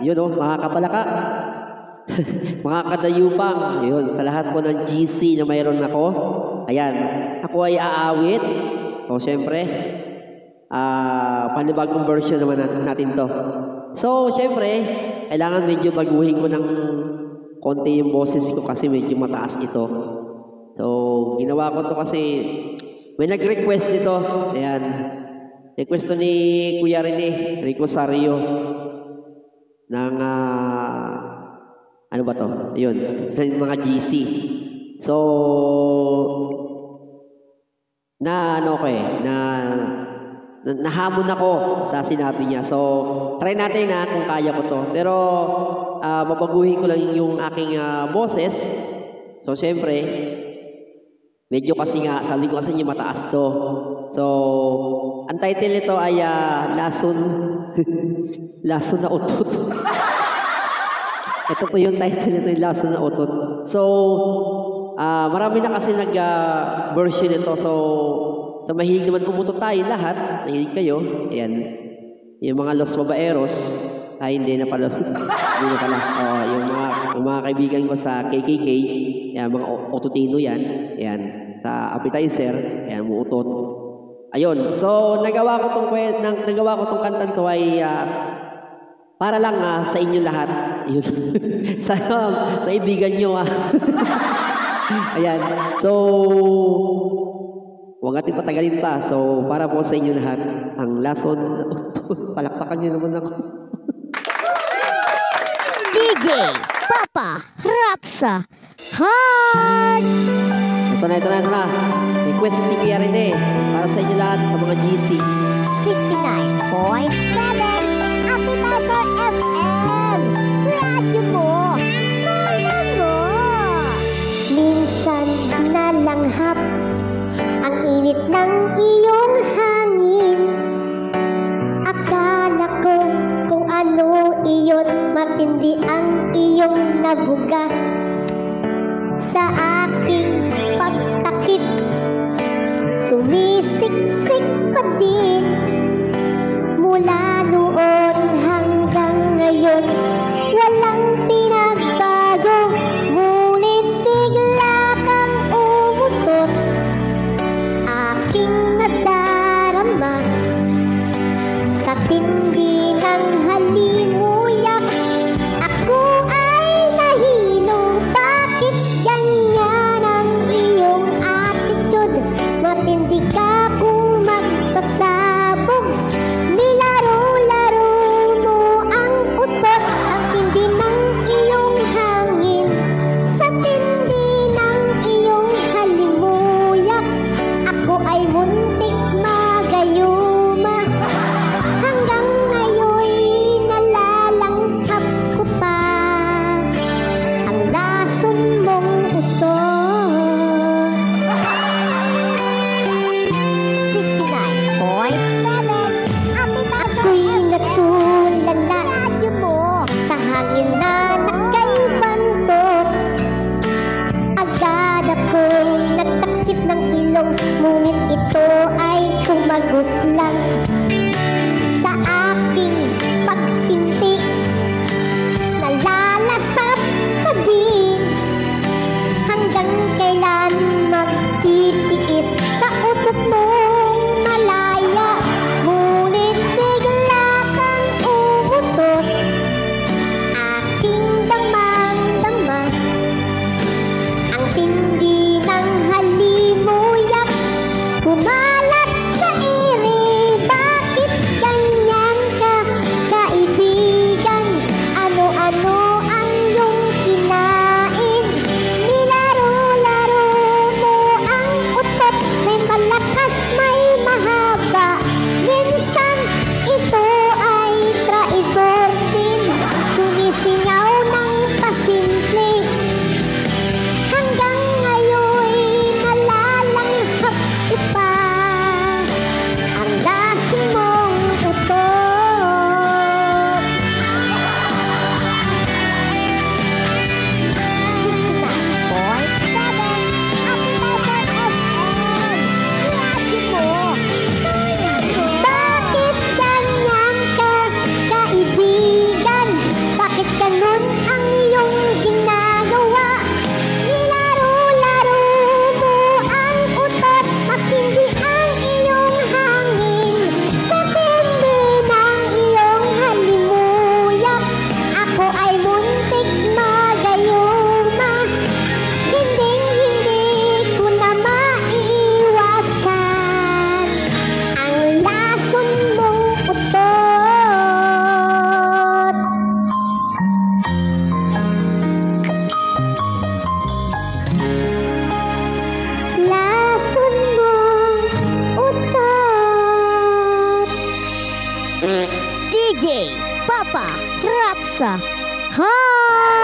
Yun o, nakakatalaka. Mga kadayupang, yun, sa lahat po ng GC na mayroon ako, ayan, ako ay aawit. O, syempre, panibagong version naman natin to. So, syempre, kailangan medyo baguhin ko ng konti yung boses ko kasi medyo mataas ito. So, ginawa ko to kasi may nag-request nito. Ayan, request to ni Kuya Rene Rico Sario ng ano ba to? Ayun, mga GC. So, ano ko nahamon ako sa sinabi niya. So, try natin kung kaya ko to. Pero, mabaguhin ko lang yung aking boses. So, syempre, medyo kasi nga, sabi ko kasi niya mataas to. So, ang title nito ay Lason, Lason na Utot. Ito po yung title nito, yung Lason na Utot. So, marami na kasi nag-version nito. So, sa mahilig naman umutot tayo lahat, mahilig kayo. Ayan, yung mga Los Babaeros, hindi na pala. Hindi na pala. Yung mga kaibigan ko sa KKK, yan, mga ototino yan. Ayan, sa appetizer, ayan, muutot. Ayun, so nagawa ko tong kantan to ay para lang sa inyo lahat. Yun. Sa kaibigan nyo. Ayan, so huwag natin patagalin pa. So para po sa inyo lahat, ang Lason, palakpakan nyo naman ako. DJ Papa Rapsa Heart. Ito na. Request si Kuya Rene para sa inyo lahat sa mga GC. 69.7 Appetizer FM. Radyo mo, sana mo. Minsan nalanghap ang init ng iyong hangin. Akala ko kung ano iyon, matindi ang iyong nabuga. Sa aking pagtakip, sumisiksik pa din. Mula noon hanggang ngayon, walang pinagbago. Ngunit bigla kang umutot. Aking nadarama sa tindi ng halimuyak. Ako ay nahilo. Bakit ganyan ang iyong attitude? Matindi ka kung magpasabog. Nilaro-laro mo ang utot. Ang tindi ng iyong hangin sa tindi ng iyong halimuyak. Ako ay muntik magayuma. Hanggang ngayon nalalanghap ko pa ang lason mong utot. 69.7 Ako'y natulala radyo mo sa hangin na nakaibantot. Agad akong nagtakip ng ilong, ngunit ito ay tumagos lang sa aking pagpinti. Nalalasap na din. Hanggang kailan magtitiis sa utot mong malaya? Ngunit bigla kang umutot. Aking damang-dama ang tindi ng halimuyak. Kumalat sa iri. pa, Ratsa. Hi!